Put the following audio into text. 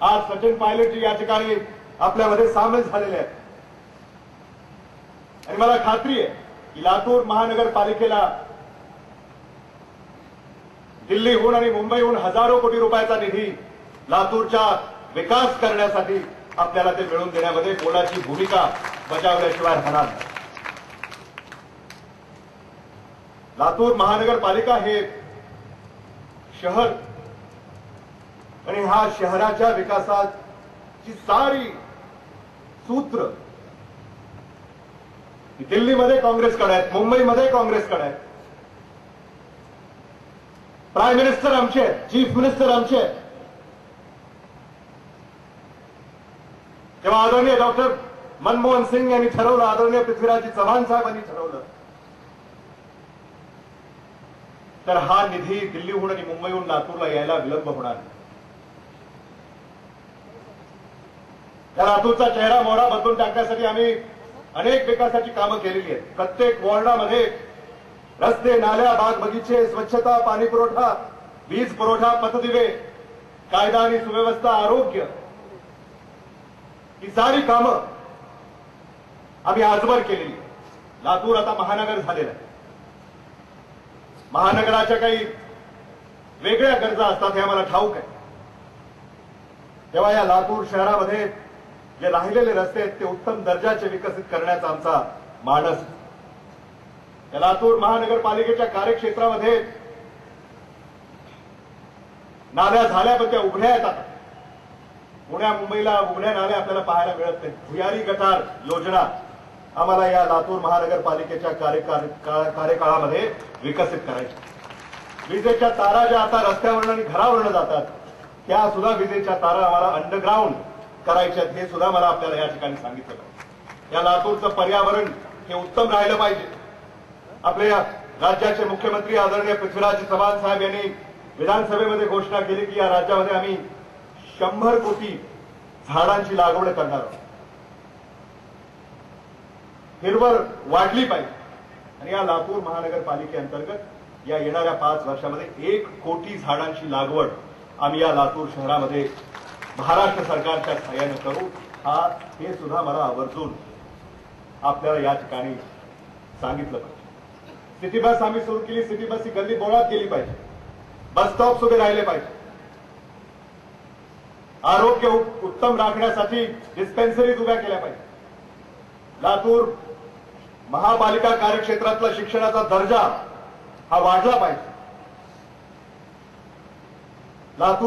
आज सचिन पायलटजी या ठिकाणी आपल्यामध्ये सामील झालेले आहेत आणि मला खात्री आहे की लातूर महानगरपालिकेला दिल्लीहून आणि मुंबईहून हजारो कोटी रुपयाचा निधी लातूरचा विकास करण्यासाठी आपल्याला ते मिळवून देण्यामध्ये मोलाची भूमिका बजावल्याशिवाय राहणार नाही। लातूर महानगरपालिका हे शहर आणि हा शहराच्या विकासाची सारी सूत्र दिल्लीमध्ये काँग्रेसकडे आहेत, मुंबईमध्ये काँग्रेसकडे आहेत। प्राईम मिनिस्टर आमचे आहेत, चीफ मिनिस्टर आमचे आहेत। तेव्हा आदरणीय डॉक्टर मनमोहन सिंग यांनी ठरवलं, आदरणीय पृथ्वीराज चव्हाण साहेबांनी ठरवलं, तर हा निधी दिल्लीहून आणि मुंबईहून लातूरला यायला विलंब होणार नाही। या लातूरचा चेहरा मोहरा बदलून टाकण्यासाठी आम्ही अनेक विकासाची कामं केलेली आहेत। प्रत्येक वॉर्डामध्ये रस्ते, नाल्या, बाग बगीचे, स्वच्छता, पाणी पुरवठा, वीज पुरवठा, पथदिवे, कायदा आणि सुव्यवस्था, आरोग्य, ही सारी कामं आम्ही आजवर केलेली आहे। लातूर आता महानगर झालेलं आहे। महानगराच्या काही वेगळ्या गरजा असतात हे आम्हाला ठाऊक आहे। तेव्हा या लातूर शहरामध्ये जे राहिलेले रस्ते आहेत ते उत्तम दर्जाचे विकसित करण्याचा आमचा मानस आहे। या लातूर महानगरपालिकेच्या कार्यक्षेत्रामध्ये नाल्या झाल्या पण त्या उघड्या येतात। पुण्या मुंबईला उघड्या नाल्या आपल्याला पाहायला मिळत नाही। भुयारी गटार योजना आम्हाला या लातूर महानगरपालिकेच्या कार्यकाळामध्ये विकसित करायच्या। विजेच्या तारा ज्या आता रस्त्यावरून आणि घरावरून जातात त्या सुद्धा विजेच्या तारा आम्हाला अंडरग्राऊंड करायच्यात, हे सुद्धा मला आपल्याला या ठिकाणी सांगितलं पाहिजे। या लातूरचं पर्यावरण हे उत्तम राहिलं पाहिजे। आपल्या राज्याचे मुख्यमंत्री आदरणीय पृथ्वीराज चव्हाण साहेब यांनी विधानसभेमध्ये घोषणा केली की या राज्यामध्ये आम्ही 100 कोटी झाडांची लागवड करणार आहोत। हिरवळ वाढली पाहिजे आणि या लातूर महानगरपालिकेअंतर्गत या येणाऱ्या 5 वर्षामध्ये 1 कोटी झाडांची लागवड आम्ही या लातूर शहरामध्ये महाराष्ट्र सरकारच्या सहाय्याने करू। हे सुद्धा मला आवर्जून आपल्याला या ठिकाणी सांगितलं पाहिजे। सिटी बस आम्ही सुरू केली। सिटी बस ही गल्ली बोळात गेली पाहिजे, बस स्टॉप उभे राहिले पाहिजे। आरोग्य उत्तम राखण्यासाठी डिस्पेन्सरीज उभ्या केल्या पाहिजे। लातूर महापालिका कार्यक्षेत्रातला शिक्षणाचा दर्जा हा वाढला पाहिजे। लातूर